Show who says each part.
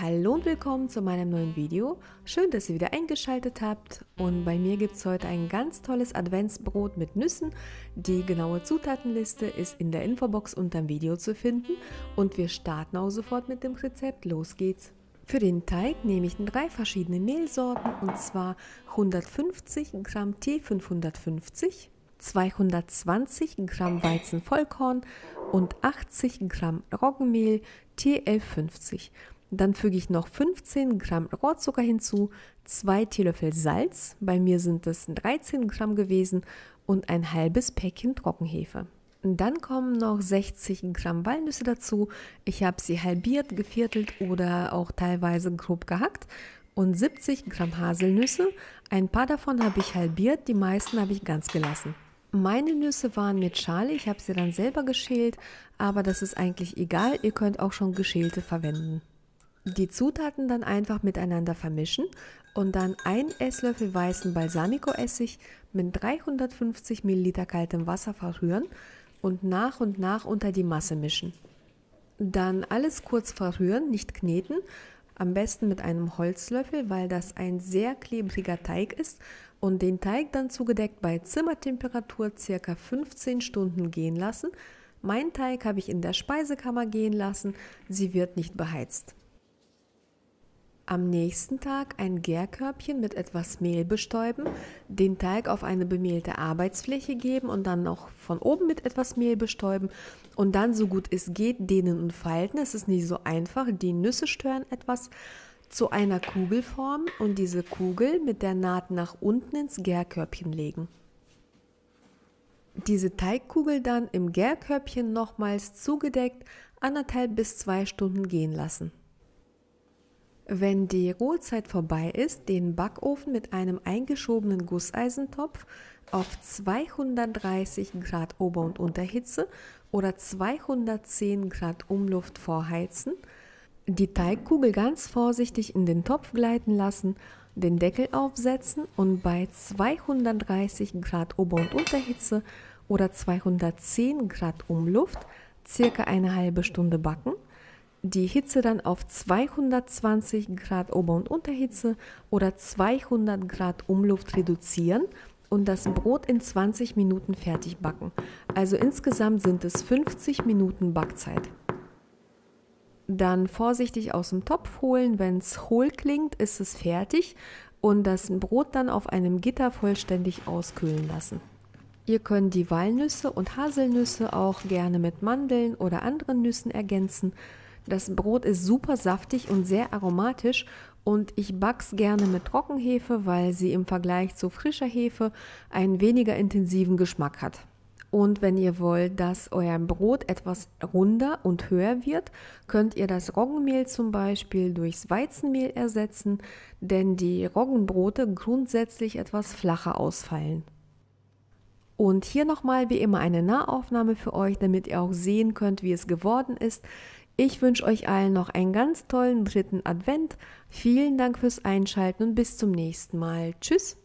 Speaker 1: Hallo und willkommen zu meinem neuen Video. Schön, dass ihr wieder eingeschaltet habt. Und bei mir gibt es heute ein ganz tolles Adventsbrot mit Nüssen. Die genaue Zutatenliste ist in der Infobox unter dem Video zu finden. Und wir starten auch sofort mit dem Rezept. Los geht's! Für den Teig nehme ich 3 verschiedene Mehlsorten, und zwar 150 Gramm T550, 220 Gramm Weizenvollkorn und 80 Gramm Roggenmehl T1150. Dann füge ich noch 15 Gramm Rohrzucker hinzu, 2 Teelöffel Salz, bei mir sind es 13 Gramm gewesen, und ein halbes Päckchen Trockenhefe. Dann kommen noch 60 Gramm Walnüsse dazu. Ich habe sie halbiert, geviertelt oder auch teilweise grob gehackt. Und 70 Gramm Haselnüsse. Ein paar davon habe ich halbiert, die meisten habe ich ganz gelassen. Meine Nüsse waren mit Schale, ich habe sie dann selber geschält, aber das ist eigentlich egal, ihr könnt auch schon geschälte verwenden. Die Zutaten dann einfach miteinander vermischen und dann 1 Esslöffel weißen Balsamico-Essig mit 350 ml kaltem Wasser verrühren und nach unter die Masse mischen. Dann alles kurz verrühren, nicht kneten, am besten mit einem Holzlöffel, weil das ein sehr klebriger Teig ist, und den Teig dann zugedeckt bei Zimmertemperatur ca. 15 Stunden gehen lassen. Meinen Teig habe ich in der Speisekammer gehen lassen, sie wird nicht beheizt. Am nächsten Tag ein Gärkörbchen mit etwas Mehl bestäuben, den Teig auf eine bemehlte Arbeitsfläche geben und dann noch von oben mit etwas Mehl bestäuben und dann, so gut es geht, dehnen und falten. Es ist nicht so einfach, die Nüsse stören etwas, zu einer Kugel formen und diese Kugel mit der Naht nach unten ins Gärkörbchen legen. Diese Teigkugel dann im Gärkörbchen nochmals zugedeckt 1,5 bis 2 Stunden gehen lassen. Wenn die Ruhezeit vorbei ist, den Backofen mit einem eingeschobenen Gusseisentopf auf 230 Grad Ober- und Unterhitze oder 210 Grad Umluft vorheizen, die Teigkugel ganz vorsichtig in den Topf gleiten lassen, den Deckel aufsetzen und bei 230 Grad Ober- und Unterhitze oder 210 Grad Umluft circa eine halbe Stunde backen. Die Hitze dann auf 220 Grad Ober- und Unterhitze oder 200 Grad Umluft reduzieren und das Brot in 20 Minuten fertig backen. Also insgesamt sind es 50 Minuten Backzeit. Dann vorsichtig aus dem Topf holen, wenn es hohl klingt, ist es fertig, und das Brot dann auf einem Gitter vollständig auskühlen lassen. Ihr könnt die Walnüsse und Haselnüsse auch gerne mit Mandeln oder anderen Nüssen ergänzen. Das Brot ist super saftig und sehr aromatisch, und ich back's gerne mit Trockenhefe, weil sie im Vergleich zu frischer Hefe einen weniger intensiven Geschmack hat. Und wenn ihr wollt, dass euer Brot etwas runder und höher wird, könnt ihr das Roggenmehl zum Beispiel durchs Weizenmehl ersetzen, denn die Roggenbrote grundsätzlich etwas flacher ausfallen. Und hier nochmal wie immer eine Nahaufnahme für euch, damit ihr auch sehen könnt, wie es geworden ist. Ich wünsche euch allen noch einen ganz tollen 3. Advent. Vielen Dank fürs Einschalten und bis zum nächsten Mal. Tschüss!